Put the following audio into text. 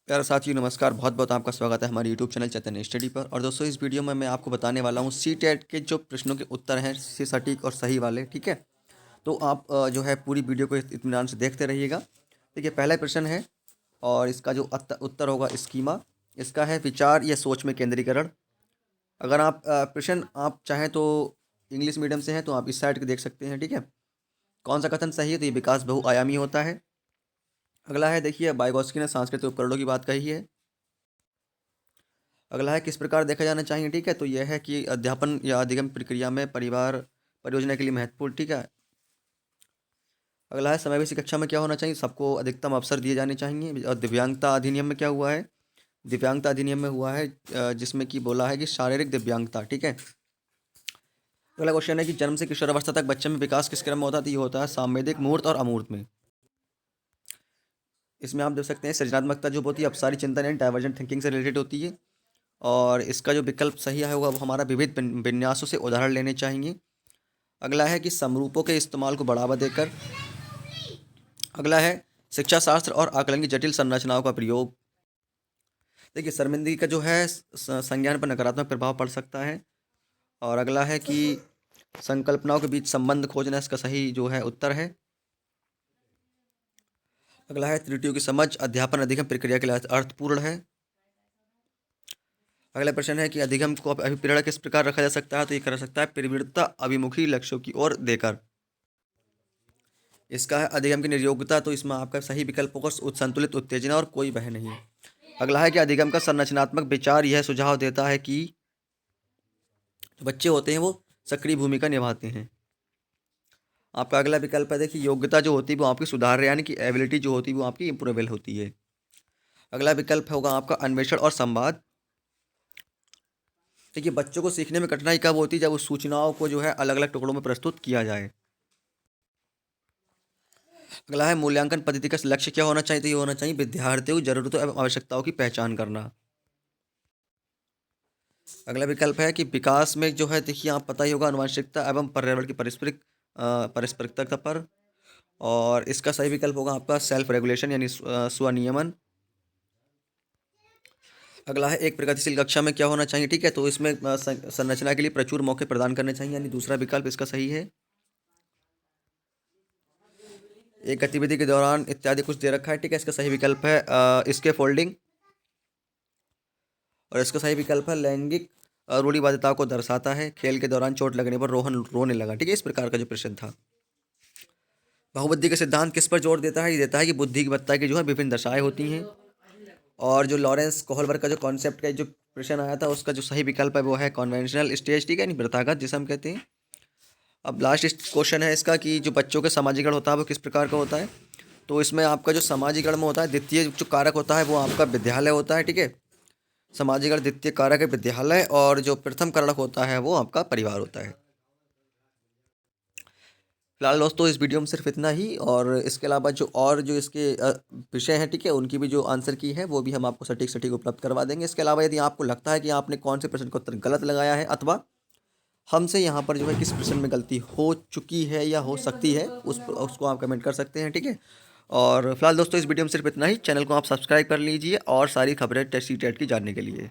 प्यारे साथियों नमस्कार। बहुत बहुत आपका स्वागत है हमारे यूट्यूब चैनल चैतन्य स्टडी पर। और दोस्तों इस वीडियो में मैं आपको बताने वाला हूँ सी टेट के जो प्रश्नों के उत्तर हैं से सटीक और सही वाले। ठीक है, तो आप जो है पूरी वीडियो को इत्मीनान से देखते रहिएगा। देखिए पहला प्रश्न है और इसका जो उत्तर होगा स्कीमा। इसका है विचार या सोच में केंद्रीकरण। अगर आप प्रश्न आप चाहें तो इंग्लिश मीडियम से हैं तो आप इस साइड के देख सकते हैं। ठीक है, कौन सा कथन सही है? तो ये विकास बहुआयामी होता है। अगला है, देखिए वाइगोत्स्की ने सांस्कृतिक उपकरणों की बात कही है। अगला है, किस प्रकार देखा जाना चाहिए? ठीक है, तो यह है कि अध्यापन या अधिगम प्रक्रिया में परिवार परियोजना के लिए महत्वपूर्ण। ठीक है, अगला है, समावेशी कक्षा में क्या होना चाहिए? सबको अधिकतम अवसर दिए जाने चाहिए। और दिव्यांगता अधिनियम में क्या हुआ है? दिव्यांगता अधिनियम में हुआ है जिसमें कि बोला है कि शारीरिक दिव्यांगता। ठीक है, अगला क्वेश्चन है कि जन्म से किशोरावस्था तक बच्चे में विकास किस क्रम में होता है? तो ये होता है सांवेदिक, मूर्त और अमूर्त में। इसमें आप देख सकते हैं सृजनात्मकता जो होती है अपसारी चिंतन एंड डाइवर्जेंट थिंकिंग से रिलेटेड होती है। और इसका जो विकल्प सही है होगा वो हमारा विविध विन्यासों से उदाहरण लेने चाहिए। अगला है कि समरूपों के इस्तेमाल को बढ़ावा देकर। अगला है शिक्षा शास्त्र और आकलन की जटिल संरचनाओं का प्रयोग। देखिए शर्मिंदगी का जो है संज्ञान पर नकारात्मक प्रभाव पड़ सकता है। और अगला है कि संकल्पनाओं के बीच संबंध खोजना इसका सही जो है उत्तर है। अगला है त्रुटियों की समझ अध्यापन अधिगम प्रक्रिया के लिए अर्थपूर्ण है। अगला प्रश्न है कि अधिगम को अभिप्रेरण किस प्रकार रखा जा सकता है? तो ये कर सकता है प्रवृत्ता अभिमुखी लक्ष्यों की ओर देकर। इसका है अधिगम की निर्योग्यता, तो इसमें आपका सही विकल्प होगा संतुलित उत्तेजना और कोई वह नहीं। अगला है कि अधिगम का संरचनात्मक विचार यह सुझाव देता है कि जो बच्चे होते हैं वो सक्रिय भूमिका निभाते हैं। आपका अगला विकल्प है, देखिए योग्यता जो होती है वो आपकी सुधार यानी कि एबिलिटी जो होती है वो आपकी इंप्रूवेबल होती है। अगला विकल्प होगा आपका अन्वेषण और संवाद। देखिए बच्चों को सीखने में कठिनाई कब होती है? जब उस सूचनाओं को जो है अलग अलग टुकड़ों में प्रस्तुत किया जाए। अगला है मूल्यांकन पद्धति का लक्ष्य क्या होना चाहिए? तो ये होना चाहिए विद्यार्थियों की जरूरतों एवं आवश्यकताओं की पहचान करना। अगला विकल्प है कि विकास में जो है देखिए आप पता ही होगा आनुवंशिकता एवं पर्यावरण की पारस्परिकता पर। और इसका सही विकल्प होगा आपका सेल्फ रेगुलेशन यानी स्वनियमन। अगला है एक प्रगतिशील कक्षा में क्या होना चाहिए? ठीक है, तो इसमें संरचना के लिए प्रचुर मौके प्रदान करने चाहिए यानी दूसरा विकल्प इसका सही है। एक गतिविधि के दौरान इत्यादि कुछ दे रखा है। ठीक है, इसका सही विकल्प है इसके फोल्डिंग। और इसका सही विकल्प है लैंगिक रूढ़िवादिता को दर्शाता है। खेल के दौरान चोट लगने पर रोहन रोने लगा। ठीक है, इस प्रकार का जो प्रश्न था। बहुबुद्धि का सिद्धांत किस पर जोर देता है? ये देता है कि बुद्धि की बत्ता की जो है विभिन्न दशाएं होती हैं। और जो लॉरेंस कोहलबर्ग का जो कॉन्सेप्ट का जो प्रश्न आया था उसका जो सही विकल्प है वो है कॉन्वेंशनल स्टेज। ठीक है, नहीं प्रथागत जिसे हम कहते हैं। अब लास्ट क्वेश्चन है इसका कि जो बच्चों के सामाजिकरण होता है वो किस प्रकार का होता है? तो इसमें आपका जो सामाजिकरण में होता है द्वितीय जो कारक होता है वो आपका विद्यालय होता है। ठीक है, सामाजिकरण द्वितीय कारक है विद्यालय। और जो प्रथम कारक होता है वो आपका परिवार होता है। फिलहाल दोस्तों इस वीडियो में सिर्फ इतना ही। और इसके अलावा जो और जो इसके विषय हैं ठीक है उनकी भी जो आंसर की है वो भी हम आपको सटीक सटीक उपलब्ध करवा देंगे। इसके अलावा यदि आपको लगता है कि आपने कौन से प्रश्न का उत्तर गलत लगाया है अथवा हमसे यहाँ पर जो है किस प्रश्न में गलती हो चुकी है या हो सकती है उसको आप कमेंट कर सकते हैं। ठीक है, और फिलहाल दोस्तों इस वीडियो में सिर्फ इतना ही। चैनल को आप सब्सक्राइब कर लीजिए और सारी खबरें टेस्ट सी टेट की जानने के लिए।